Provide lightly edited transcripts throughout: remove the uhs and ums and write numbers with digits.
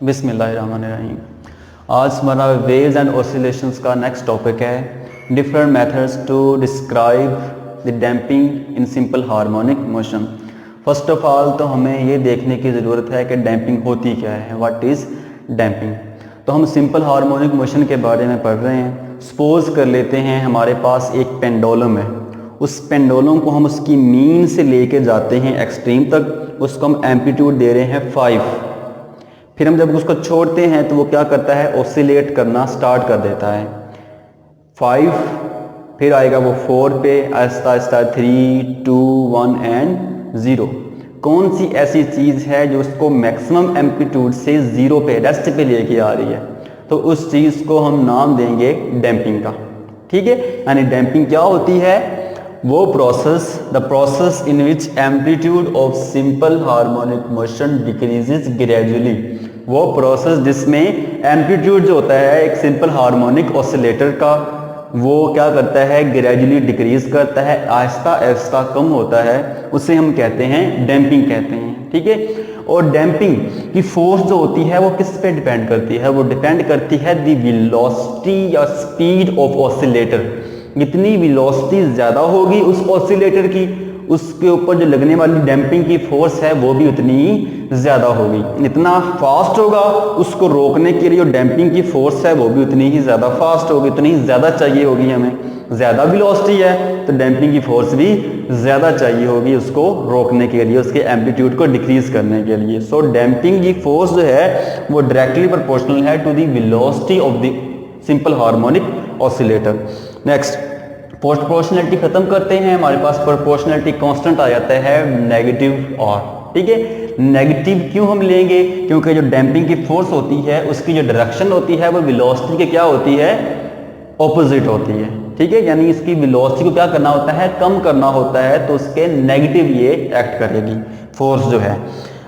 बिस्मिल्लाहिर्रहमानिर्रहीम। आज हमारा वेव्स एंड ऑसिलेशंस का नेक्स्ट टॉपिक है different methods to describe the damping in simple harmonic motion. First of all तो हमें ये देखने की ज़रूरत है कि डैम्पिंग होती क्या है, व्हाट इज़ डैम्पिंग। तो हम सिंपल हार्मोनिक मोशन के बारे में पढ़ रहे हैं। सपोज कर लेते हैं हमारे पास एक पेंडुलम है, उस पेंडुलम को हम उसकी मीन से लेके जाते हैं एक्सट्रीम तक, उसको हम एम्पलीट्यूड दे रहे हैं 5। फिर हम जब उसको छोड़ते हैं तो वो क्या करता है, ऑसिलेट करना स्टार्ट कर देता है 5, फिर आएगा वो 4 पे, आहिस्ता आहिस्ता 3, 2, 1 एंड 0। कौन सी ऐसी चीज़ है जो उसको मैक्सिमम एम्पलीट्यूड से 0 पे, रेस्ट पे लेके आ रही है, तो उस चीज़ को हम नाम देंगे डैम्पिंग का। ठीक है, यानी डैम्पिंग क्या होती है, वो process, the process in which amplitude of simple harmonic motion decreases gradually. वो प्रोसेस जिसमें एम्पलीट्यूड जो होता है एक सिंपल हार्मोनिक ऑसिलेटर का, वो क्या करता है, ग्रेजुअली डिक्रीज करता है, आहिस्ता आहिस्ता कम होता है, उसे हम कहते हैं डैम्पिंग कहते हैं। ठीक है, और डैम्पिंग की फोर्स जो होती है वो किस पे डिपेंड करती है, वो डिपेंड करती है द वेलोसिटी या स्पीड ऑफ ऑसिलेटर। जितनी वेलोसिटी ज़्यादा होगी उस ऑसिलेटर की, उसके ऊपर जो लगने वाली डैम्पिंग की फोर्स है वो भी उतनी ही ज़्यादा होगी। इतना फास्ट होगा, उसको रोकने के लिए जो डैम्पिंग की फोर्स है वो भी उतनी ही ज़्यादा फास्ट होगी, उतनी ही ज़्यादा चाहिए होगी हमें। ज़्यादा वेलोसिटी है तो डैम्पिंग की फोर्स भी ज़्यादा चाहिए होगी उसको रोकने के लिए, उसके एम्पलीट्यूड को डिक्रीज करने के लिए। सो डैम्पिंग की फोर्स जो है वो डायरेक्टली प्रोपोर्शनल है to the velocity of the simple harmonic oscillator. Next, proportionality खत्म करते हैं, हमारे पास प्रोपोर्शनलिटी कांस्टेंट आ जाता है नेगेटिव और। ठीक है, नेगेटिव क्यों हम लेंगे, क्योंकि जो डैम्पिंग की फोर्स होती है उसकी जो डायरेक्शन होती है वो वेलोसिटी के क्या होती है, ऑपोजिट होती है। ठीक है, यानी इसकी वेलोसिटी को क्या करना होता है, कम करना होता है, तो उसके नेगेटिव ये एक्ट करेगी फोर्स जो है।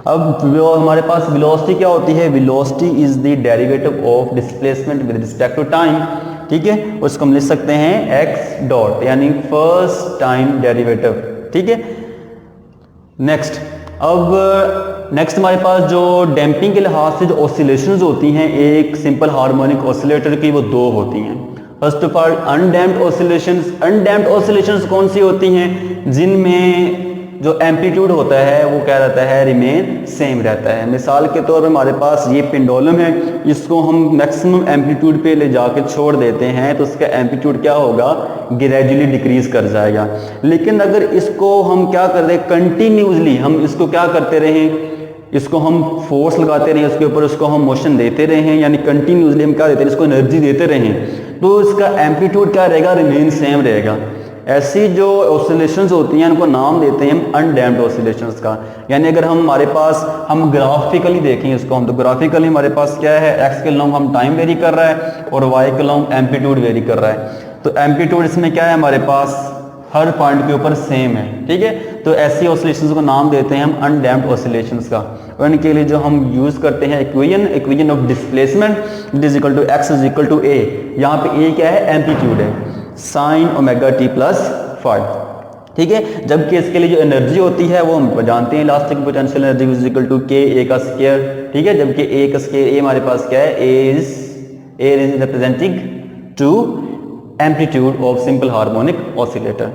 अब वो हमारे पास वेलोसिटी क्या होती है, velocity is the derivative of displacement with respect to time. ठीक है, उसको हम लिख सकते हैं एक्स डॉट, यानी फर्स्ट टाइम डेरिवेटिव। ठीक है, नेक्स्ट, अब नेक्स्ट हमारे पास जो डैम्पिंग के लिहाज से जो ऑसिलेशंस होती हैं एक सिंपल हार्मोनिक ऑसिलेटर की, वो दो होती हैं। First of all undamped oscillations. Undamped oscillations कौन सी होती हैं, जिनमें जो एम्पलीट्यूड होता है वो क्या रहता है, रिमेन सेम रहता है। मिसाल के तौर पर हमारे पास ये पेंडुलम है, इसको हम मैक्सिमम एम्पलीट्यूड पे ले जाके छोड़ देते हैं तो उसका एम्पलीट्यूड क्या होगा, ग्रेजुअली डिक्रीज कर जाएगा। लेकिन अगर इसको हम क्या कर दें, कंटिन्यूसली हम इसको क्या करते रहें, इसको हम फोर्स लगाते रहें उसके ऊपर, उसको हम मोशन देते रहें, यानी कंटिन्यूसली हम क्या देते हैं, इसको एनर्जी देते रहें, तो इसका एम्पलीट्यूड क्या रहेगा, रिमेन सेम रहेगा। ऐसी जो ऑसिलेशंस होती हैं उनको नाम देते हैं हम अनडैम्प्ड ऑसिलेशंस का। यानी अगर हम हमारे पास हम ग्राफिकली देखें इसको, हम तो ग्राफिकली हमारे पास क्या है, एक्स के लॉन्ग हम टाइम वेरी कर रहा है और वाई के लॉन्ग एम्पलीट्यूड वेरी कर रहा है। तो एम्पलीट्यूड इसमें क्या है, हमारे पास हर पॉइंट के ऊपर सेम है। ठीक है, तो ऐसी ऑसिलेशंस को नाम देते हैं हम अनडैम्प्ड ऑसिलेशंस का। और इनके लिए जो हम यूज करते हैं equation of displacement it is equal to X is equal to A. यहाँ पे ए क्या है, एम्पलीट्यूड है, साइन ओमेगा टी प्लस 5। ठीक है, जबकि इसके लिए जो एनर्जी होती है वो हम जानते हैं, elastic potential energy is equal to K A का स्क्वायर। ठीक है, जबकि ए का स्क्वायर, ए हमारे पास क्या है, A is representing to amplitude of simple harmonic oscillator.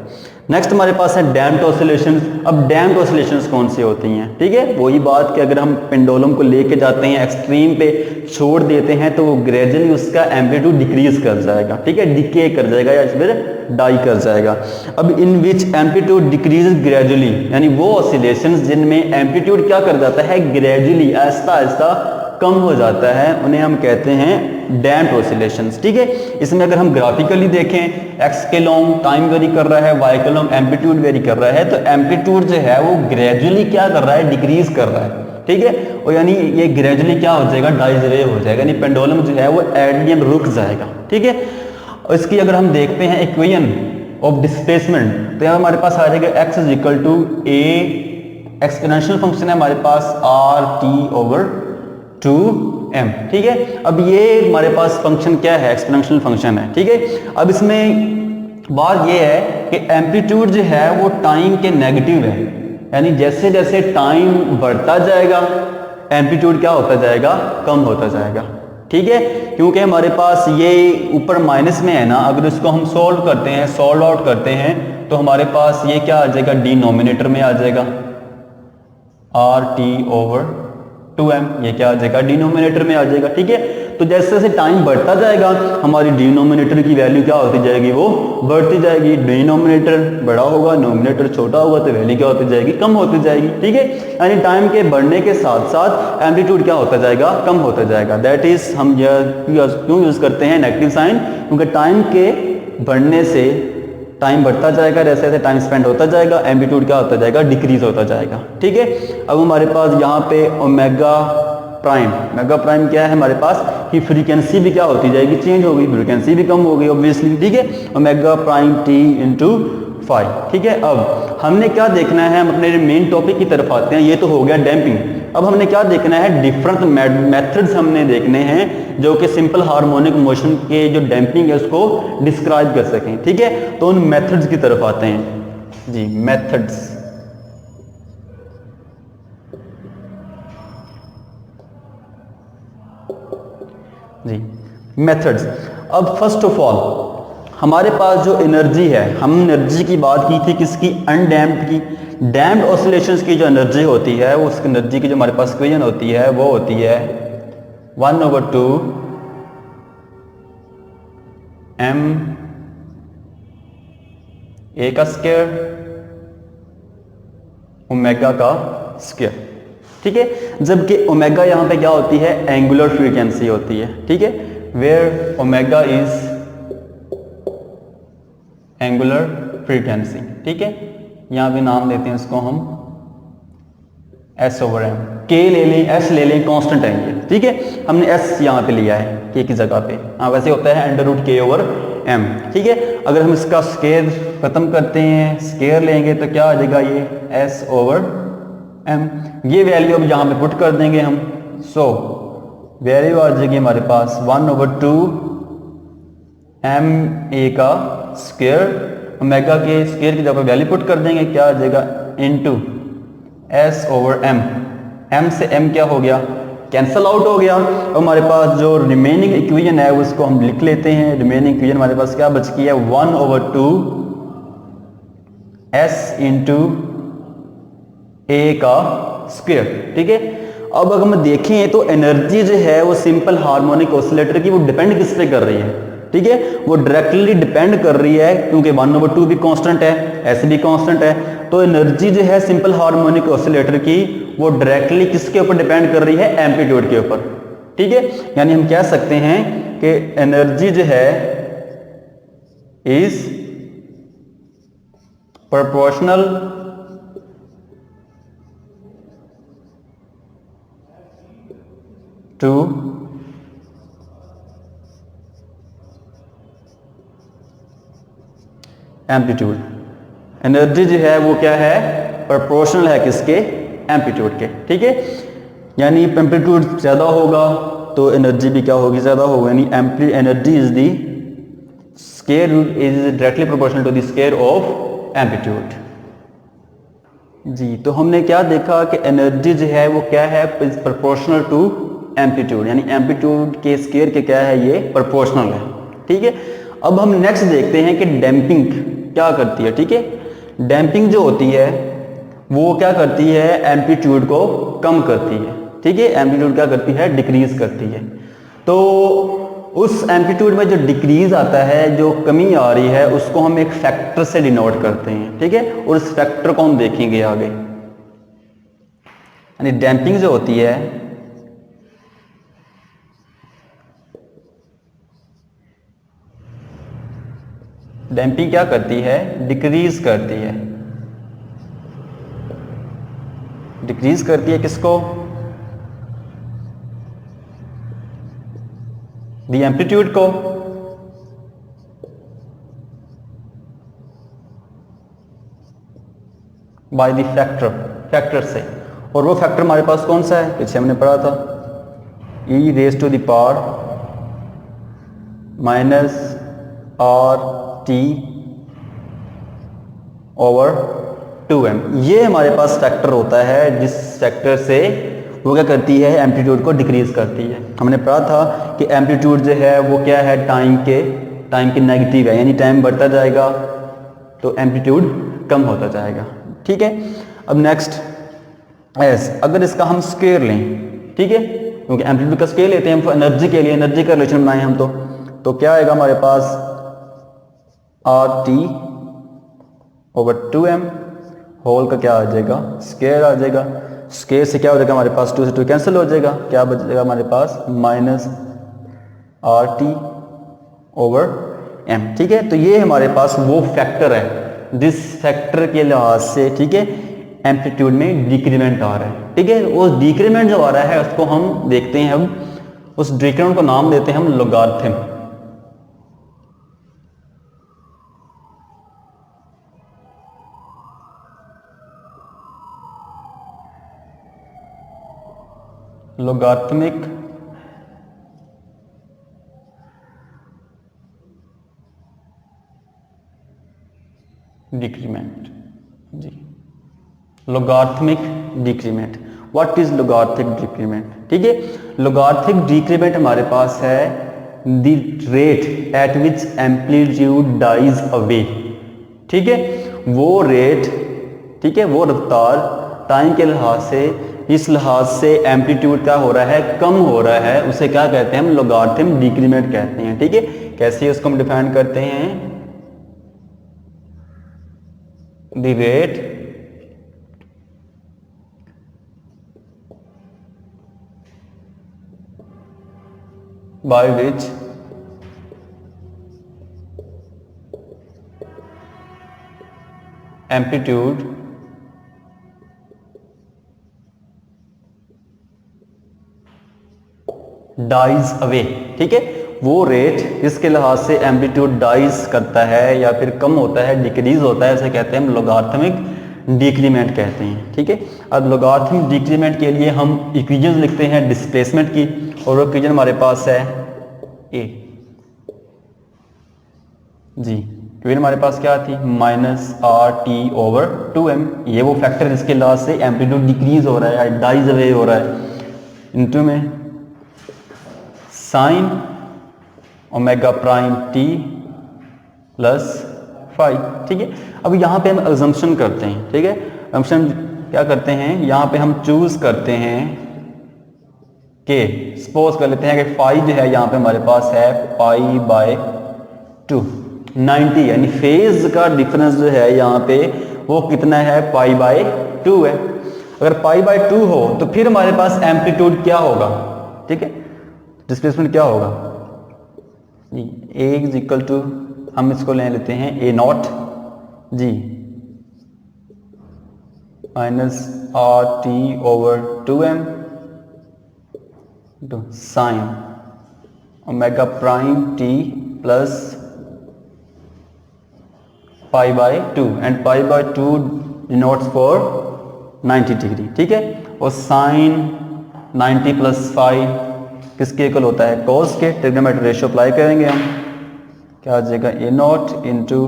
Next हमारे पास है डैम्प्ड ऑसिलेशंस। अब डैम्प्ड ऑसिलेशंस कौन सी होती हैं, ठीक है, वही बात कि अगर हम पेंडुलम को लेके जाते हैं एक्सट्रीम पे छोड़ देते हैं तो वो ग्रेजुअली उसका एम्पलीट्यूड डिक्रीज कर जाएगा। ठीक है, डिके कर जाएगा या फिर डाई कर जाएगा। अब इन विच एम्पलीट्यूड डिक्रीज ग्रेजुअली, यानी वो ऑसिलेशंस जिनमें एम्पलीट्यूड क्या कर जाता है, ग्रेजुअली आहिस्ता आहिस्ता कम हो जाता है, उन्हें हम कहते हैं डैम्प्ड ऑसिलेशंस। ठीक है, इसमें अगर हम ग्राफिकली देखें, एक्स के लॉन्ग टाइम वेरी कर रहा है, वाई के लॉन्ग एम्पलीट्यूड वेरी कर रहा है, तो एम्पलीट्यूड जो है वो ग्रेजुअली क्या कर रहा है, डिक्रीज कर रहा है। ठीक है, और यानी ये ग्रेजुअली क्या हो जाएगा, डाइज हो जाएगा, यानी पेंडुलम जो है वो एडियम रुक जाएगा। ठीक है, इसकी अगर हम देखते हैं इक्वेशन ऑफ डिस्प्लेसमेंट, तो यहाँ हमारे पास आ जाएगा X is equal to A, exponential function है हमारे पास आर टी ओवर 2m। ठीक है, अब ये हमारे पास फंक्शन क्या है, एक्सपोनेंशियल फंक्शन है। ठीक है, अब इसमें बात ये है कि एम्पलीट्यूड जो है वो टाइम के नेगेटिव है, यानी जैसे जैसे टाइम बढ़ता जाएगा एम्पलीट्यूड क्या होता जाएगा, कम होता जाएगा। ठीक है, क्योंकि हमारे पास ये ऊपर माइनस में है ना, अगर इसको हम सॉल्व करते हैं, सॉल्व आउट करते हैं, तो हमारे पास ये क्या आ जाएगा, डिनोमिनेटर में आ जाएगा RT/2m, ये क्या आ जाएगा, डिनोमिनेटर में आ जाएगा। ठीक है, तो जैसे जैसे टाइम बढ़ता जाएगा हमारी डिनोमिनेटर की वैल्यू क्या होती जाएगी, वो बढ़ती जाएगी। डिनोमिनेटर बड़ा होगा, नोमिनेटर छोटा होगा, तो वैल्यू क्या होती जाएगी, कम होती जाएगी। ठीक है, यानी टाइम के बढ़ने के साथ साथ एम्पलीट्यूड क्या होता जाएगा, कम होता जाएगा। दैट इज हम क्यों यूज करते हैं नेगेटिव साइन, क्योंकि टाइम के बढ़ने से टाइम बढ़ता जाएगा, जैसे जैसे टाइम स्पेंड होता जाएगा एम्पलीट्यूड क्या होता जाएगा, डिक्रीज होता जाएगा। ठीक है, अब हमारे पास यहाँ पे ओमेगा प्राइम, मेगा प्राइम क्या है हमारे पास कि फ्रीक्वेंसी भी क्या होती जाएगी, चेंज होगी, फ्रीक्वेंसी भी कम होगी ऑब्वियसली। ठीक है, ओमेगा प्राइम t इंटू 5। ठीक है, अब हमने क्या देखना है, हम अपने मेन टॉपिक की तरफ आते हैं। ये तो हो गया डैम्पिंग। अब हमने क्या देखना है, डिफरेंट मेथड्स हमने देखने हैं जो कि सिंपल हार्मोनिक मोशन के जो डैम्पिंग है उसको डिस्क्राइब कर सकें। ठीक है, तो उन मेथड्स की तरफ आते हैं जी, मेथड्स। जी, मेथड्स। अब फर्स्ट ऑफ ऑल हमारे पास जो एनर्जी है, हम एनर्जी की बात की थी किसकी, अनडैम्प्ड की। डैम्प्ड ऑसिलेशंस की जो एनर्जी होती है, उस एनर्जी की जो हमारे पास इक्वेशन होती है वो होती है 1/2 m a का स्क्वायर ओमेगा का स्क्वायर। ठीक है, जबकि ओमेगा यहां पे क्या होती है, एंगुलर फ्रीक्वेंसी होती है। ठीक है, where omega is angular frequency. ठीक है, यहां भी नाम देते हैं इसको हम S/m, K ले लें, S ले लें, कांस्टेंट है ये। ठीक है, हमने S यहां पे लिया है K की जगह पे। हाँ, वैसे होता है √K/m। ठीक है, अगर हम इसका स्क्वायर खत्म करते हैं, स्क्वायर लेंगे तो क्या आ जाएगा, ये S/m। ये वैल्यू अब यहाँ पे पुट कर देंगे हम। सो वैल्यू आ जाएगी हमारे पास 1/2 ma का स्क्वायर, ओमेगा के स्क्वायर की जगह वैल्यू पुट कर देंगे, क्या आ जाएगा, इनटू S/m। m से m क्या हो गया, कैंसल आउट हो गया। अब हमारे पास जो रिमेनिंग इक्वेशन है उसको हम लिख लेते हैं। रिमेनिंग इक्वेशन हमारे पास क्या बच गई है, 1/2 S इंटू a का स्क्वायर। ठीक है, अब अगर हम देखें तो एनर्जी जो है वो सिंपल हार्मोनिक ऑसिलेटर की वो डिपेंड किस पे कर रही है। ठीक है, वो डायरेक्टली डिपेंड कर रही है क्योंकि 1/2 भी कांस्टेंट है, S भी कांस्टेंट है। तो एनर्जी जो है सिंपल हार्मोनिक ऑसिलेटर की वो डायरेक्टली किसके ऊपर डिपेंड कर रही है, एम्पलीट्यूड के ऊपर। ठीक है, यानी हम कह सकते हैं कि एनर्जी जो है is proportional to amplitude. Energy जो है वो क्या है, प्रोपोर्शनल है किसके, एम्पलीट्यूड के। ठीक है, यानी एम्पलीट्यूड ज़्यादा होगा तो एनर्जी भी क्या होगी, ज़्यादा होगा। यानी energy is the square root is directly proportional to the square of amplitude. जी, तो हमने क्या देखा कि एनर्जी जो है वो क्या है, प्रोपोर्शनल टू एम्पलीट्यूड, यानी एम्पलीट्यूड के स्क्वायर के क्या है, ये प्रोपोर्शनल है। ठीक है, अब हम नेक्स्ट देखते हैं कि डैम्पिंग क्या करती है। ठीक है, डैम्पिंग जो होती है वो क्या करती है, एम्पलीट्यूड को कम करती है। ठीक है, एम्पलीट्यूड क्या करती है, डिक्रीज करती है। तो उस एम्पलीट्यूड में जो डिक्रीज आता है, जो कमी आ रही है, उसको हम एक फैक्टर से डिनोट करते हैं। ठीक है, और उस फैक्टर को हम देखेंगे आगे। यानी डैम्पिंग जो होती है डैम्पिंग क्या करती है, डिक्रीज करती है। डिक्रीज करती है किसको, द एम्पलीट्यूड को। बाय द फैक्टर से। और वो फैक्टर हमारे पास कौन सा है, पीछे हमने पढ़ा था, e⁻⁻⁻r T/2m। ये हमारे पास फैक्टर होता है जिस फैक्टर से वो क्या करती है, एम्पलीट्यूड को डिक्रीज करती है। हमने पढ़ा था कि एम्पलीट्यूड जो है वो क्या है, टाइम के नेगेटिव है, यानी टाइम बढ़ता जाएगा तो एम्पलीट्यूड कम होता जाएगा। ठीक है, अब नेक्स्ट एस, अगर इसका हम स्क्वायर लें, ठीक है, क्योंकि एम्पलीट्यूड का स्क्वायर लेते हैं हम एनर्जी के लिए, एनर्जी का रिलेशन बनाए हम तो क्या आएगा हमारे पास, RT ओवर 2m होल का क्या आ जाएगा, स्क्वायर आ जाएगा। स्क्वायर से क्या हो जाएगा हमारे पास, 2 से 2 कैंसिल हो जाएगा, क्या बचेगा हमारे पास, माइनस RT ओवर m। ठीक है, तो ये हमारे पास वो फैक्टर है जिस फैक्टर के लिहाज से, ठीक है, एम्पलीट्यूड में डिक्रीमेंट आ रहा है। ठीक है, वो डिक्रीमेंट जो आ रहा है उसको हम देखते हैं, हम उस डिक्रीमेंट को नाम देते हैं हम लोगारिथम। Logarithmic decrement. जी, logarithmic decrement, what is logarithmic decrement. ठीक है, लोगारिथमिक डिक्रीमेंट हमारे पास है the rate at which amplitude dies away. ठीक है, वो रेट, ठीक है, वो रफ्तार टाइम के लिहाज से, इस लिहाज से एम्पलीट्यूड क्या हो रहा है, कम हो रहा है, उसे क्या कहते हैं हम, लोगारिथम डिक्रीमेंट कहते हैं। ठीक है, कैसे उसको हम डिफाइन करते हैं, the rate by which amplitude dies away. ठीक है, वो रेट जिसके लिहाज से एम्पलीट्यूड डाइज करता है या फिर कम होता है, डिक्रीज होता है, इसे कहते हैं हम लोगारिथमिक डिक्रीमेंट कहते हैं। ठीक है, अब लोगारिथमिक डिक्रीमेंट के लिए हम इक्वेशन लिखते हैं डिस्प्लेसमेंट की, और वो इक्वेशन हमारे पास है ए। जी, इक्वेशन हमारे पास क्या थी, माइनस RT ओवर 2m, ये वो फैक्टर जिसके लिहाज से एम्पलीट्यूड डिक्रीज हो रहा है, डाइज अवे हो रहा है, इनटू में sign omega prime t plus five. ठीक है, अब यहाँ पे हम अजम्पशन करते हैं। ठीक है, अजम्पशन क्या करते हैं, यहाँ पे हम चूज करते हैं कि सपोज कर लेते हैं कि फाइव जो है यहाँ पे हमारे पास है पाई बाय 2, 90, यानी फेज का डिफरेंस जो है यहाँ पे वो कितना है, पाई बाय 2 है। अगर पाई बाय 2 हो तो फिर हमारे पास एम्पलीट्यूड क्या होगा, ठीक है, डिस्प्लेसमेंट क्या होगा, ए इज इक्वल टू, हम इसको ले लेते हैं A0 जी minus RT over 2m to sine omega prime t plus pi by 2, and pi by 2 denotes for 90 degree. ठीक है, और साइन 90 प्लस 5 किसके इक्वल होता है, cos के। ट्रिग्नोमेट्री रेशियो अप्लाई करेंगे हम, क्या आ जाएगा, A0 into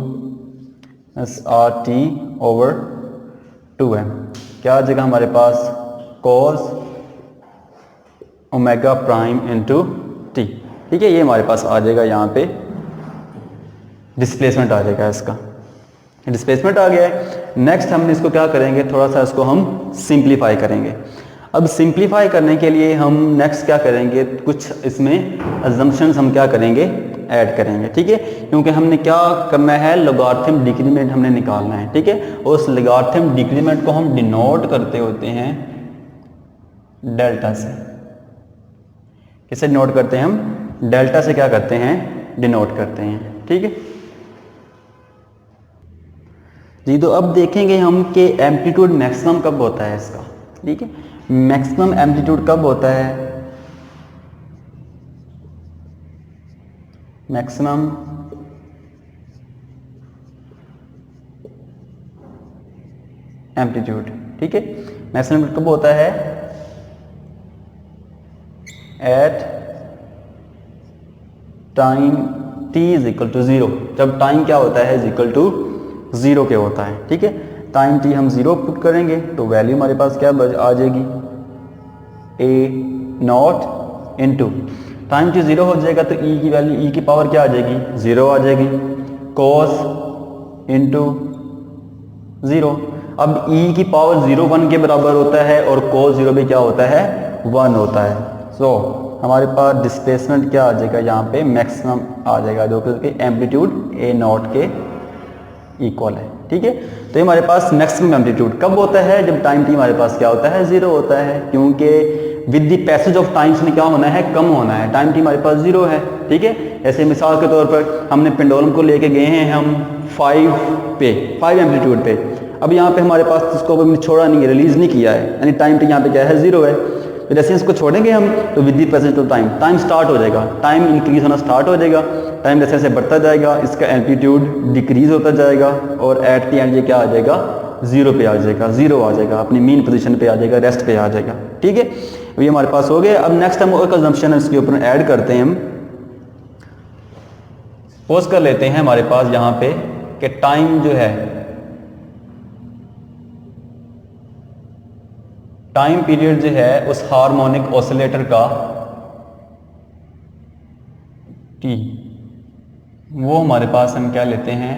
RT over 2m, क्या आ जाएगा हमारे पास, cos omega prime into t। ठीक है, ये हमारे पास आ जाएगा, यहाँ पे डिस्प्लेसमेंट आ जाएगा, इसका डिस्प्लेसमेंट आ गया है। नेक्स्ट हमने इसको क्या करेंगे, थोड़ा सा इसको हम सिंप्लीफाई करेंगे। अब सिंप्लीफाई करने के लिए हम नेक्स्ट क्या करेंगे, कुछ इसमें अजम्पशंस हम क्या करेंगे, ऐड करेंगे। ठीक है, क्योंकि हमने क्या करना है, लोगारिथम डिक्रीमेंट हमने निकालना है। ठीक है, उस लोगारिथम डिक्रीमेंट को हम डिनोट करते होते हैं डेल्टा से। किसे डिनोट करते हैं हम, डेल्टा से क्या करते हैं, डिनोट करते हैं। ठीक है जी, तो अब देखेंगे हम कि एम्पलीट्यूड मैक्सिमम कब होता है इसका। ठीक है, मैक्सिमम एम्पलीट्यूड कब होता है, मैक्सिमम एम्पलीट्यूड। ठीक है, मैक्सिमम कब होता है, at time t is equal to 0, जब टाइम क्या होता है, इज इक्वल टू 0 के होता है। ठीक है, टाइम t हम 0 पुट करेंगे तो वैल्यू हमारे पास क्या आ जाएगी, ए नॉट इंटू टाइम t 0 हो जाएगा तो e की वैल्यू e की पावर क्या आ जाएगी 0 आ जाएगी cos इंटू 0। अब e की पावर 0 1 के बराबर होता है और cos 0 भी क्या होता है 1 होता है। सो हमारे पास डिस्प्लेसमेंट क्या आ जाएगा यहाँ पे मैक्सिमम आ जाएगा जो कि एम्पलीट्यूड ए नॉट के इक्वल है। ठीक है, तो ये हमारे पास मैक्सिमम एम्पलीट्यूड कब होता है जब टाइम t हमारे पास क्या होता है 0 होता है, क्योंकि with the passage of times में क्या होना है कम होना है, टाइम t हमारे पास 0 है। ठीक है, ऐसे मिसाल के तौर पर हमने पेंडुलम को लेके गए हैं हम 5 एम्पलीट्यूड पे, अब यहाँ पे हमारे पास इसको हमने छोड़ा नहीं है, रिलीज नहीं किया है, यानी टाइम t यहाँ पे क्या है 0 है। तो जैसे इसको छोड़ेंगे हम तो with the passage of time start हो जाएगा, टाइम इंक्रीज होना स्टार्ट हो जाएगा, टाइम जैसे जैसे बढ़ता जाएगा इसका एम्पलीट्यूड डिक्रीज होता जाएगा और एट द एंड ये क्या आ जाएगा 0 पे आ जाएगा, 0 आ जाएगा, अपनी मीन पोजीशन पे आ जाएगा, रेस्ट पे आ जाएगा। ठीक है, ये हमारे पास हो गया। अब नेक्स्ट हम एक अजम्पशन इसके ऊपर ऐड करते हैं, हम पोज कर लेते हैं हमारे पास यहाँ पे कि टाइम जो है टाइम पीरियड जो है उस हार्मोनिक ऑसिलेटर का टी वो हमारे पास हम क्या लेते हैं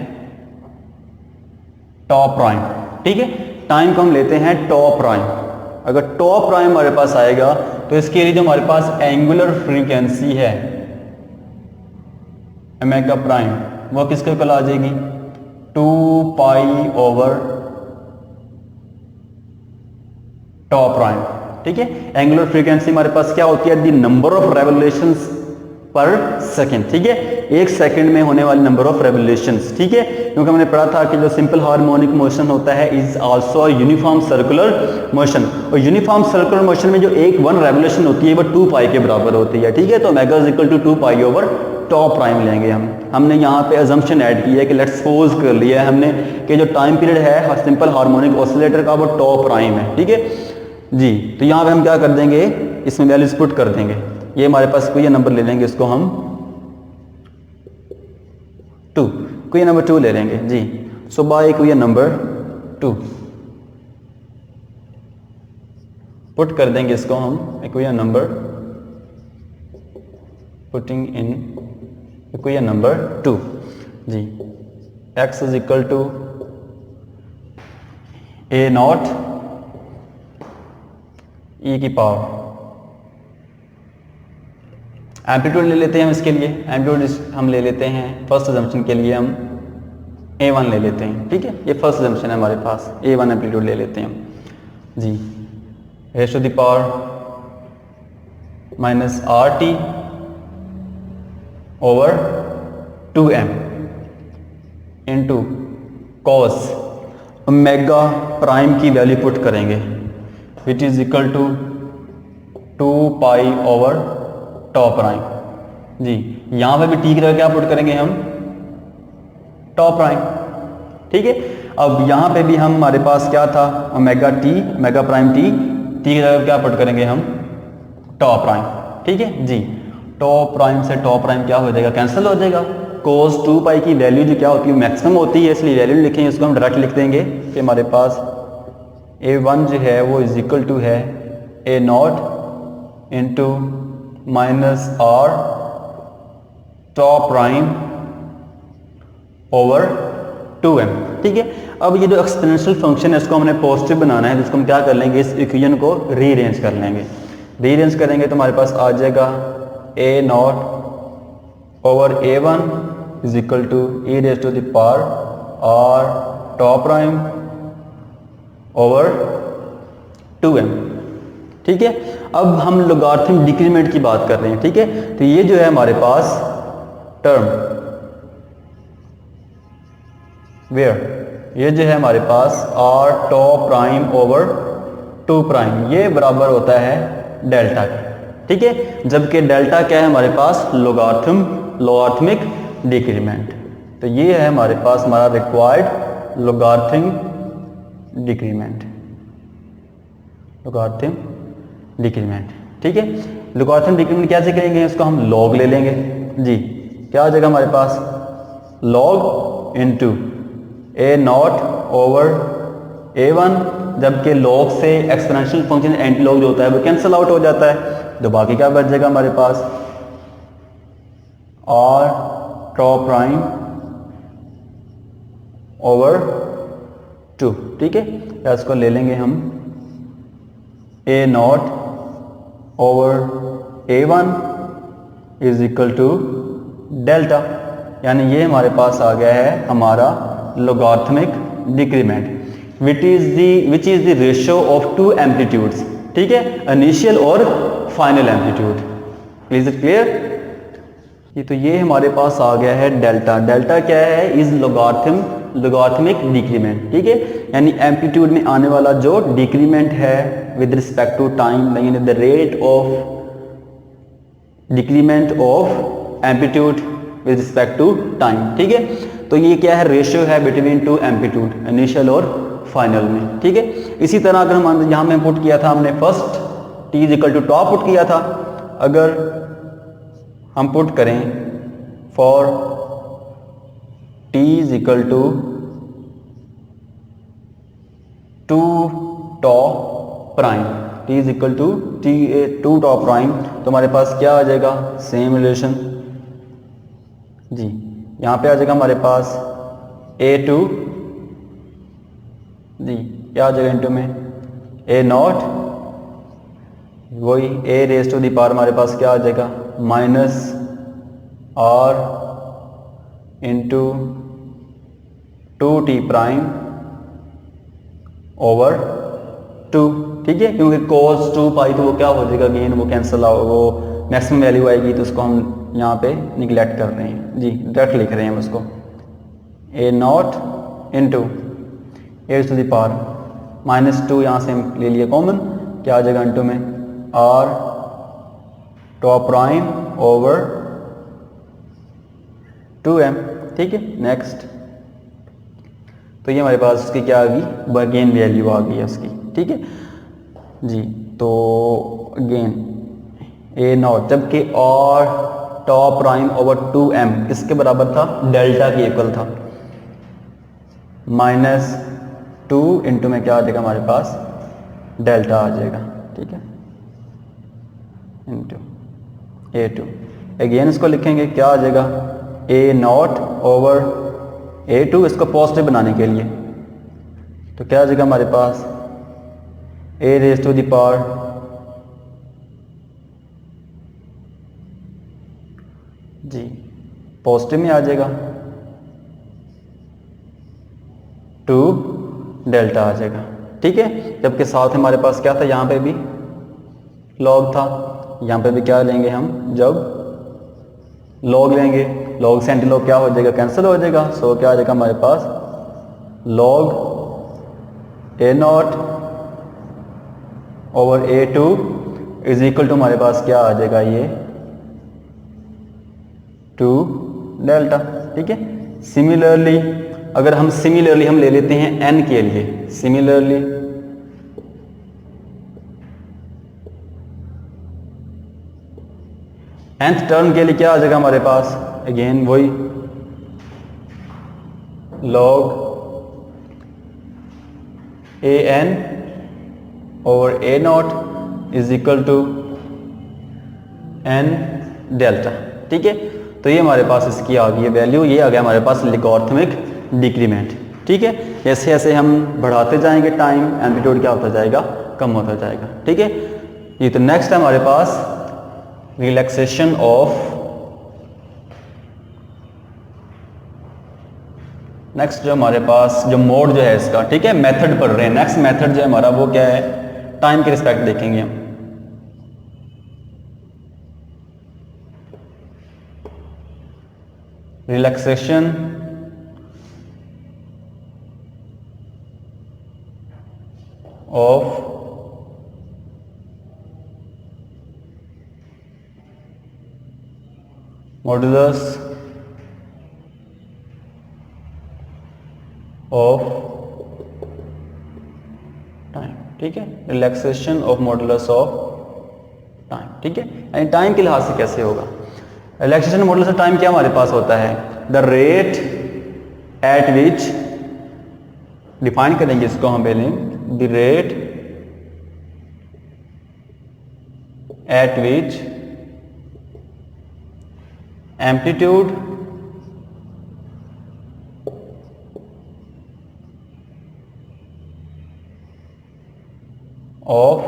टॉप प्राइम। ठीक है, टाइम को हम लेते हैं टॉप प्राइम। अगर टॉप प्राइम हमारे पास आएगा तो इसके लिए जो हमारे पास एंगुलर फ्रीक्वेंसी है ओमेगा प्राइम वो किसके कल आ जाएगी 2 पाई ओवर टॉप प्राइम। ठीक है, एंगुलर फ्रीक्वेंसी हमारे पास क्या होती है द नंबर ऑफ रेवोल्यूशंस पर सेकेंड। ठीक है, एक सेकंड में होने वाले नंबर ऑफ रेवोल्यूशंस। ठीक है, क्योंकि हमने पढ़ा था कि जो सिंपल हार्मोनिक मोशन होता है is also uniform circular motion, और यूनिफॉर्म सर्कुलर मोशन में जो एक 1 रेवोल्यूशन होती है वो 2 पाई के बराबर होती है। ठीक है, तो omega is equal to 2 pi over top prime लेंगे हमने यहाँ पे अजम्पशन ऐड की है कि लेट्स सपोज कर लिया है हमने कि जो टाइम पीरियड है सिंपल हार्मोनिक ऑसिलेटर का वो टॉप प्राइम है। ठीक है जी, तो यहाँ पे हम क्या कर देंगे इसमें वैल्यूज पुट कर देंगे, ये हमारे पास कोई नंबर ले लेंगे, इसको हम 2 कोई नंबर 2 ले लेंगे जी। सो बाय कोई नंबर 2 पुट कर देंगे, इसको हम कोई नंबर पुटिंग इन कोई नंबर 2 जी। x is equal to A naught e की पावर, एम्पलीट्यूड ले लेते हैं हम इसके लिए, एम्पलीट्यूड हम ले लेते हैं फर्स्ट अजम्पशन के लिए हम a1 ले लेते हैं। ठीक है, ये फर्स्ट अजम्पशन है हमारे पास, a1 एम्पलीट्यूड ले लेते हैं हम जी। Raise to the power minus RT over 2m into cos omega prime की वैल्यू पुट करेंगे which is equal to 2 pi over top prime जी। यहां पे भी टी की जगह क्या पुट करेंगे हम टॉप प्राइम। ठीक है, अब यहां पे भी हम हमारे पास क्या था ओमेगा प्राइम टी की जगह क्या पुट करेंगे हम टॉप प्राइम। ठीक है जी, टॉप प्राइम से टॉप प्राइम क्या हो जाएगा कैंसिल हो जाएगा, cos 2 पाई की वैल्यू जो क्या होती है मैक्सिमम होती है, इसलिए वैल्यू लिखेंगे उसको हम डायरेक्ट लिख देंगे कि हमारे पास a1 जो है वो इज इक्वल टू है a naught into minus r top prime over 2m। ठीक है, अब ये जो एक्सपोनेंशियल फंक्शन है इसको हमने पॉजिटिव बनाना है, जिसको हम क्या कर लेंगे इस इक्वेशन को रीअरेंज कर लेंगे, रीअरेंज करेंगे तो हमारे पास आ जाएगा a naught over a1 is equal to e raise to the power r top prime over 2m। ठीक है, अब हम लॉगरिथम डिक्रीमेंट की बात कर रहे हैं। ठीक है, तो ये जो है हमारे पास टर्म वेयर ये जो है हमारे पास r top prime over 2 prime ये बराबर होता है डेल्टा के। ठीक है, जबकि डेल्टा क्या है हमारे पास लॉगरिथमिक डिक्रीमेंट, तो ये है हमारे पास हमारा रिक्वायर्ड लॉगरिथम डिक्रीमेंट। ठीक है, लॉगरिथम डिक्रीमेंट कैसे करेंगे, इसको हम लॉग ले लेंगे जी। क्या आ जाएगा हमारे पास log into a naught over a1 जबकि लॉग से एक्सपोनेंशियल फंक्शन एंटी लॉग जो होता है वो कैंसिल आउट हो जाता है, तो बाकी क्या बच जाएगा हमारे पास आर टॉप प्राइम ओवर 2, ठीक है। या इसको ले लेंगे हम A naught over A1 is equal to delta, यानी ये हमारे पास आ गया है हमारा logarithmic decrement which is the ratio of two amplitudes, ठीक है, इनिशियल और final amplitude. Is it clear? तो ये हमारे पास आ गया है डेल्टा। डेल्टा क्या है? इज लोगारिथमिक डिक्रीमेंट, ठीक है, यानी एम्पलीट्यूड में आने वाला जो डिक्रीमेंट है विद रिस्पेक्ट टू टाइम, यानी the rate of decrement of amplitude with respect to time, ठीक है। तो ये क्या है? रेशियो है बिटवीन टू एम्पलीट्यूड, इनिशियल और फाइनल में, ठीक है। इसी तरह अगर हम यहाँ में पुट किया था हमने first t is equal to top put किया था, अगर हम पुट करें for t is equal to 2 top prime, t is equal to 2 top prime, तो हमारे पास क्या आ जाएगा? सेम रिलेशन जी, यहाँ पे आ जाएगा हमारे पास A2 जी, क्या आ जाएगा इंटू में A नॉट, वही A raise to the power हमारे पास क्या आ जाएगा? Minus R into 2t prime over 2, ठीक है, क्योंकि cos 2 पाई तो वो क्या हो जाएगा? अगेन वो कैंसिल आओ, वो मैक्सिमम वैल्यू आएगी, तो उसको हम यहाँ पे निगलेक्ट कर रहे हैं जी, डायरेक्ट लिख रहे हैं हम उसको A naught into e to the power minus 2, यहाँ से हम ले लिए कॉमन, क्या आ जाएगा इंटू में R top prime over 2m, ठीक है। नेक्स्ट, तो ये हमारे पास उसकी क्या आ गई? अगेन वैल्यू आ गई है उसकी, ठीक है जी। तो अगेन A नॉट, जबकि R top prime over 2m किसके बराबर था? डेल्टा के इक्वल था, माइनस 2 इंटू में क्या आ जाएगा हमारे पास? डेल्टा आ जाएगा, ठीक है, इंटू A2। अगेन इसको लिखेंगे, क्या आ जाएगा? A नॉट ओवर A2, इसको पॉजिटिव बनाने के लिए, तो क्या आ जाएगा हमारे पास? A raise to the power जी, पॉजिटिव में आ जाएगा 2 डेल्टा आ जाएगा, ठीक है। जबकि साथ हमारे पास क्या था? यहाँ पे भी लॉग था, यहाँ पे भी क्या लेंगे हम? जब लॉग लेंगे, लॉग से एंटी लॉग क्या हो जाएगा? कैंसिल हो जाएगा। सो क्या आ जाएगा हमारे पास? Log A naught over A2 is equal to हमारे पास क्या आ जाएगा? ये 2 डेल्टा, ठीक है। सिमिलरली अगर हम हम ले लेते हैं n के लिए, सिमिलरली nth टर्म के लिए क्या आ जाएगा हमारे पास? अगेन वही log an over a naught is equal to n delta, ठीक है। तो ये हमारे पास इसकी आ गई वैल्यू, ये आ गया हमारे पास लोगारिथमिक डिक्रीमेंट, ठीक है। जैसे जैसे हम बढ़ाते जाएंगे टाइम, एम्पलीट्यूड क्या होता जाएगा? कम होता जाएगा, ठीक है। ये तो नेक्स्ट है हमारे पास रिलैक्सेशन ऑफ, नेक्स्ट जो हमारे पास जो मोड जो है इसका, ठीक है, मेथड पढ़ रहे हैं। नेक्स्ट मेथड जो है हमारा वो क्या है? टाइम के रिस्पेक्ट देखेंगे हम। Relaxation of modulus of time, ठीक है, relaxation of modulus of time, ठीक है। यानी टाइम के लिहाज से कैसे होगा? रिलैक्सेशन मॉडुलस ऑफ टाइम क्या हमारे पास होता है? The rate at which, define करेंगे इसको हम पहले, the rate at which amplitude of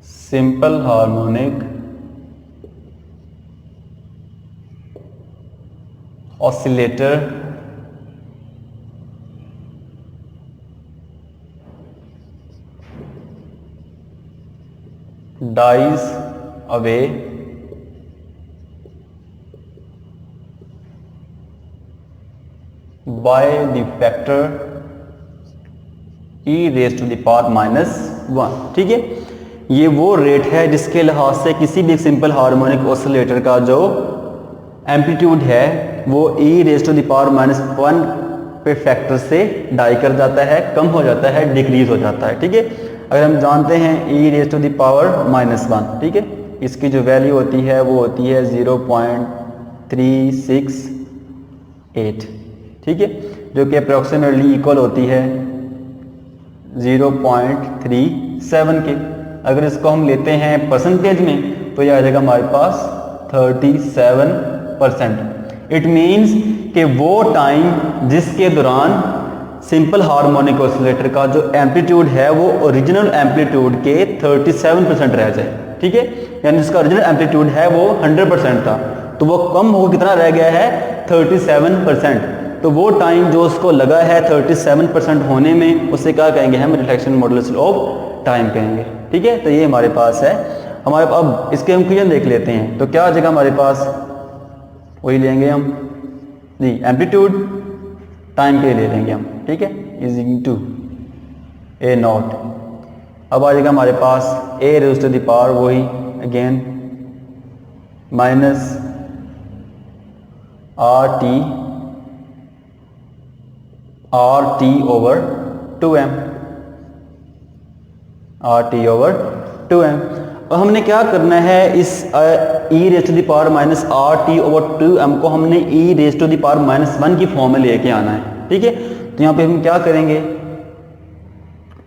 simple harmonic oscillator dies away by the factor e raised to the power -1। ठीक है, ये वो रेट है जिसके लिहाज से किसी भी सिंपल हार्मोनिक ऑसिलेटर का जो एम्पलीट्यूड है वो e raise to the power -1 पे फैक्टर से डाई कर जाता है, कम हो जाता है, डिक्रीज हो जाता है। ठीक है, अगर हम जानते हैं e raise to the power -1, ठीक है, इसकी जो वैल्यू होती है वो होती है 0.368, ठीक है, जो कि अप्रोक्सीमेटली इक्वल होती है 0.37 के। अगर इसको हम लेते हैं परसेंटेज में तो यह आ जाएगा हमारे पास 37%। इट मीन्स कि वो टाइम जिसके दौरान सिंपल हार्मोनिक ऑसिलेटर का जो एम्पलीट्यूड है वो ओरिजिनल एम्पलीट्यूड के 37% रह जाए। ठीक है, यानी जिसका ओरिजिनल एम्पलीट्यूड है वो 100% था तो वो कम हो कितना रह गया है 37%। तो वो टाइम जो उसको लगा है 37% होने में उसे क्या कहेंगे हम, रिफ्लेक्शन मॉडुलस ऑफ टाइम कहेंगे। ठीक है, तो ये हमारे पास है। हमारे अब इसके हम क्वेश्चन देख लेते हैं। तो क्या आ जाएगा हमारे पास, वही लेंगे हम जी, एम्पलीट्यूड टाइम के लिए ले लेंगे हम। ठीक है, is equal to A naught. अब आ जाएगा हमारे पास A raise to the power वही again minus R T over 2m, RT/2m। और हमने क्या करना है, इस e raise to the power -RT/2m को हमने e raise to the power -1 की फॉर्म में लेके आना है। ठीक है, तो यहाँ पे हम क्या करेंगे,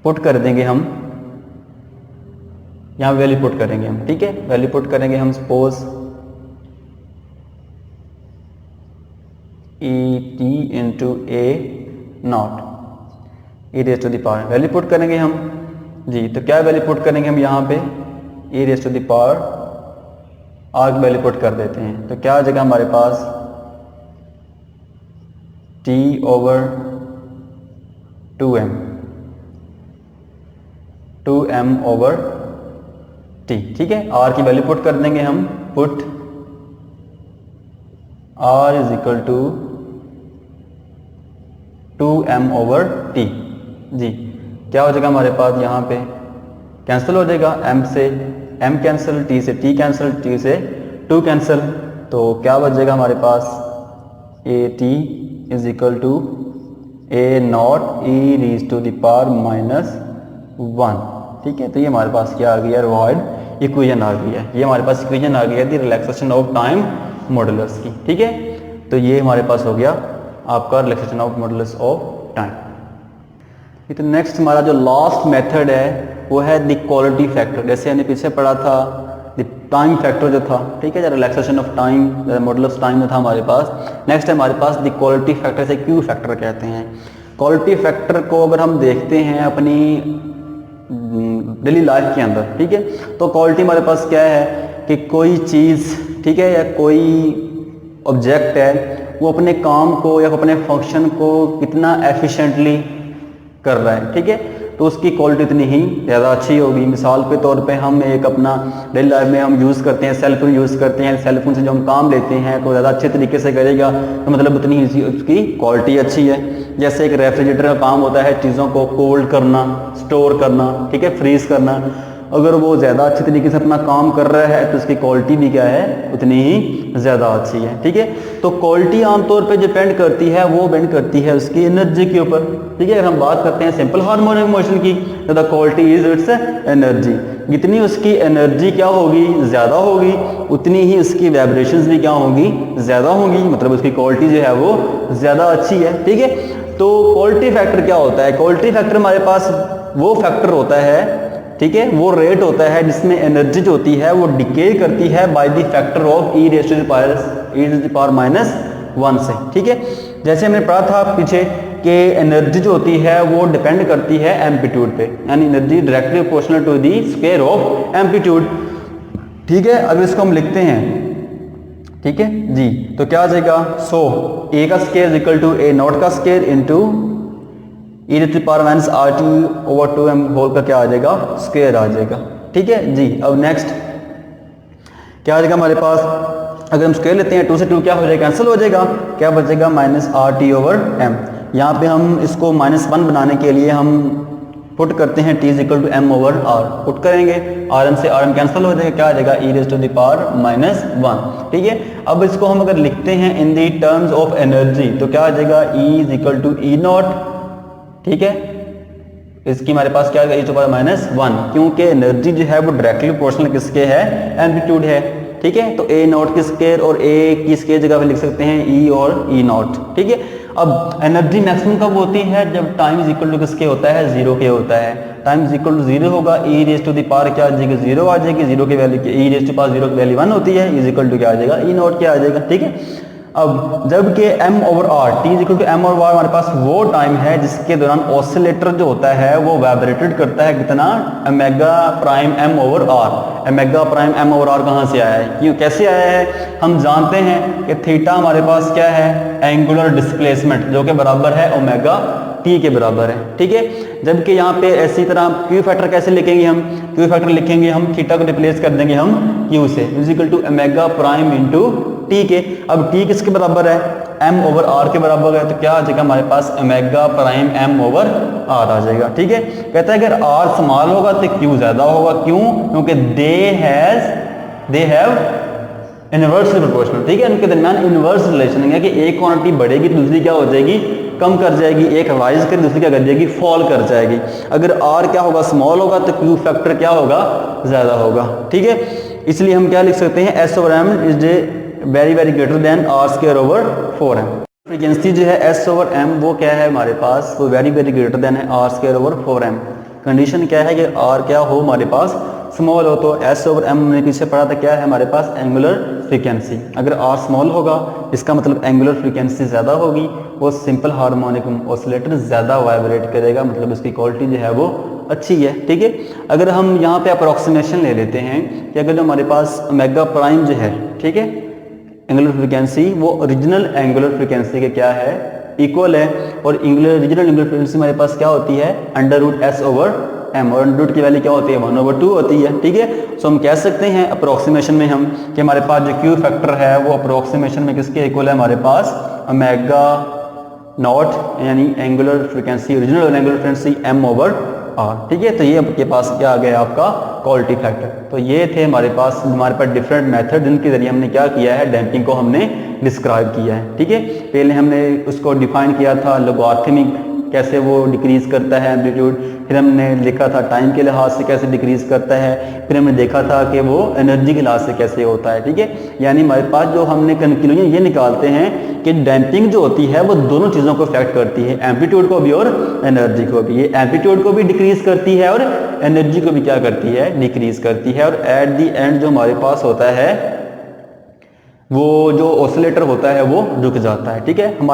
पुट कर देंगे हम, यहाँ वैल्यू पुट करेंगे हम। ठीक है, वैल्यू पुट करेंगे हम, suppose ET into A naught e raise to the power, value put करेंगे हम जी। तो क्या वैल्यू पुट करेंगे हम यहाँ पे, e raise to the power R की वैल्यू पुट कर देते हैं। तो क्या आ जाएगा हमारे पास T/2m, 2m/t। ठीक है, r की वैल्यू पुट कर देंगे हम, put r is equal to 2m/t जी। क्या हो जाएगा हमारे पास, यहाँ पे कैंसिल हो जाएगा, m से m कैंसिल, t से t कैंसिल, t से 2 कैंसिल। तो क्या बच जाएगा हमारे पास, AT is equal to A naught e raise to the power -1। ठीक है, तो ये हमारे पास क्या आ गया, रिवार्ड इक्वेशन आ गई है। ये हमारे पास इक्वेशन आ गई है the relaxation of time modulus की। ठीक है, तो ये हमारे पास हो गया आपका relaxation of modulus of time. तो नेक्स्ट हमारा जो लास्ट मेथड है वो है द क्वालिटी फैक्टर। जैसे हमने पीछे पढ़ा था द टाइम फैक्टर जो था, ठीक है, जो relaxation of time modulus time में था हमारे पास। नेक्स्ट है हमारे पास द क्वालिटी फैक्टर, से क्यू फैक्टर कहते हैं। क्वालिटी फैक्टर को अगर हम देखते हैं अपनी डेली लाइफ के अंदर, ठीक है, तो क्वालिटी हमारे पास क्या है कि कोई चीज़, ठीक है, या कोई ऑब्जेक्ट है वो अपने काम को या अपने फंक्शन को कितना एफिशिएंटली कर रहा है। ठीक है, तो उसकी क्वालिटी इतनी ही ज़्यादा अच्छी होगी। मिसाल के तौर पे हम एक अपना डेली लाइफ में हम यूज़ करते हैं, सेलफोन यूज़ करते हैं, सेलफोन से जो हम काम लेते हैं तो ज़्यादा अच्छे तरीके से करेगा, तो मतलब उतनी ही उसकी क्वालिटी अच्छी है। जैसे एक रेफ्रिजरेटर का काम होता है चीज़ों को कोल्ड करना, स्टोर करना, ठीक है, फ्रीज करना, अगर वो ज़्यादा अच्छे तरीके से अपना काम कर रहा है तो उसकी क्वालिटी भी क्या है, उतनी ही ज़्यादा अच्छी है। ठीक है, तो क्वालिटी आमतौर पे डिपेंड करती है, वो डिपेंड करती है उसकी एनर्जी के ऊपर। ठीक है, अगर हम बात करते हैं सिंपल हार्मोनिक मोशन की, तो the quality is it's energy. जितनी उसकी एनर्जी क्या होगी, ज़्यादा होगी, उतनी ही उसकी वाइब्रेशंस भी क्या होंगी, ज़्यादा होंगी, मतलब उसकी क्वालिटी जो है वो ज़्यादा अच्छी है। ठीक है, तो क्वालिटी फैक्टर क्या होता है? क्वालिटी फैक्टर हमारे पास वो फैक्टर होता है, ठीक है, वो रेट होता है जिसमें एनर्जी जो होती है वो डिके करती है by the factor of e raise to the power minus 1 से, ठीक है। जैसे हमने पढ़ा था पीछे कि एनर्जी जो होती है वो डिपेंड करती है एम्पलीट्यूड पे, यानी energy directly proportional to the square of amplitude, ठीक है। अब इसको हम लिखते हैं, ठीक है जी, तो क्या आ जाएगा? सो ए का square equal to A naught का square into e to the power minus R T over 2m whole का क्या आ जाएगा? स्क्वायर आ जाएगा, ठीक है जी। अब नेक्स्ट क्या आ जाएगा हमारे पास? अगर हम स्क्वायर लेते हैं 2 से 2 क्या हो जाएगा? कैंसिल हो जाएगा, क्या बचेगा? Minus R T over M. यहाँ पे हम इसको -1 बनाने के लिए हम पुट करते हैं t is equal to m over r, put करेंगे rm से rm कैंसिल हो जाएगा, क्या आ जाएगा? e raise to the power -1, ठीक है। अब इसको हम अगर लिखते हैं in the terms of energy तो क्या आ जाएगा? e is equal to E naught, ठीक है। इसकी हमारे पास क्या है? e टू पावर -1, क्योंकि एनर्जी जो है वो डायरेक्टली प्रोपोर्शनल किसके है? एम्पलीट्यूड है, ठीक है। तो ए नॉट की स्क्वायर और ए की स्क्वायर जगह पे लिख सकते हैं ई और ई नॉट, ठीक है। अब एनर्जी मैक्सिमम कब होती है? जब टाइम इज इक्वल टू किसके होता है? 0 के होता है। टाइम इज इक्वल टू 0 होगा, e raise to the power क्या आ जाएगी? 0 आ जाएगी, 0 की value e raise to power 0 की वैल्यू 1 होती है, इज इक्वल टू क्या आ जाएगा? ई नॉट क्या आ जाएगा, ठीक है। अब जबकि m over r, t is equal to m over r हमारे पास वो टाइम है जिसके दौरान ऑसिलेटर जो होता है वो वाइब्रेटेड करता है कितना? Omega prime m over r। Omega prime m over r कहाँ से आया है? क्यों, कैसे आया है? हम जानते हैं कि थीटा हमारे पास क्या है? एंगुलर डिस्प्लेसमेंट, जो कि बराबर है ओमेगा t के बराबर है, ठीक है। जबकि यहाँ पे ऐसी तरह क्यू फैक्टर कैसे लिखेंगे हम? क्यू फैक्टर लिखेंगे हम, थीटा को रिप्लेस कर देंगे हम क्यू से, is equal to omega prime into T के। अब टी किसके बराबर है? m ओवर r के बराबर है, तो क्या आ जाएगा हमारे पास? Omega prime m over r आ जाएगा, ठीक है। कहता है अगर r स्मॉल होगा तो q ज्यादा होगा, क्यों? क्योंकि दे हैव इनवर्सली प्रोपोर्शनल, ठीक है। उनके दरमियान इनवर्स रिलेशन है कि एक क्वांटिटी बढ़ेगी तो दूसरी क्या हो जाएगी? कम कर जाएगी, एक राइज कर दूसरी क्या कर जाएगी? फॉल कर जाएगी। अगर r क्या होगा? स्मॉल होगा तो q फैक्टर क्या होगा? ज्यादा होगा, ठीक है। इसलिए हम क्या लिख सकते हैं? s over m is very very greater than r square over 4m। Frequency जो है s ओवर m वो क्या है हमारे पास? वो वेरी वेरी ग्रेटर देन है r square over 4m। Condition क्या है कि r क्या हो हमारे पास? स्मॉल हो। तो s ओवर m हमने पीछे पढ़ा था, क्या है हमारे पास? Angular frequency. अगर r स्मॉल होगा इसका मतलब एंगुलर फ्रीक्वेंसी ज़्यादा होगी, वो सिंपल हार्मोनिक ऑसिलेटर ज़्यादा वाइब्रेट करेगा, मतलब उसकी क्वालिटी जो है वो अच्छी है, ठीक है। अगर हम यहाँ पे अप्रोक्सीमेशन ले लेते हैं कि अगर जो हमारे पास ओमेगा प्राइम जो है, ठीक है, एंगुलर फ्रीक्वेंसी वो ओरिजिनल एंगुलर फ्रीक्वेंसी के क्या है? इक्वल है। और ओरिजिनल एंगुलर फ्रीक्वेंसी हमारे पास क्या होती है? Under root s over m, और अंडर रूट की वैल्यू क्या होती है? 1 ओवर 2 होती है, ठीक है। सो हम कह सकते हैं अप्रोक्सीमेशन में हम कि हमारे पास जो क्यू फैक्टर है वो अप्रोक्सीमेशन में किसके इक्वल है? हमारे पास ओमेगा नॉट यानी angular frequency, original angular frequency m over r, ठीक है। तो ये आपके पास क्या आ गया? आपका क्वालिटी फैक्टर। तो ये थे हमारे पास डिफरेंट मेथड जिनके जरिए हमने क्या किया है? डैम्पिंग को हमने डिस्क्राइब किया है, ठीक है। पहले हमने उसको डिफाइन किया था लोगारिथमिक, कैसे वो डिक्रीज करता है एम्पलीट्यूड, फिर हमने लिखा था टाइम के लिहाज से कैसे डिक्रीज करता है, फिर हमने देखा था कि वो एनर्जी के लिहाज से कैसे होता है, ठीक है। यानी हमारे पास जो हमने कंक्लूजन ये निकालते हैं कि डैम्पिंग जो होती है वो दोनों चीज़ों को इफेक्ट करती है, एम्पलीट्यूड को भी और एनर्जी को भी। ये एम्पलीट्यूड को भी डिक्रीज करती है और एनर्जी को भी क्या करती है? डिक्रीज करती है। और एट दी एंड जो हमारे पास होता है वो जो ऑसिलेटर होता है वो रुक जाता है, ठीक है। हमारे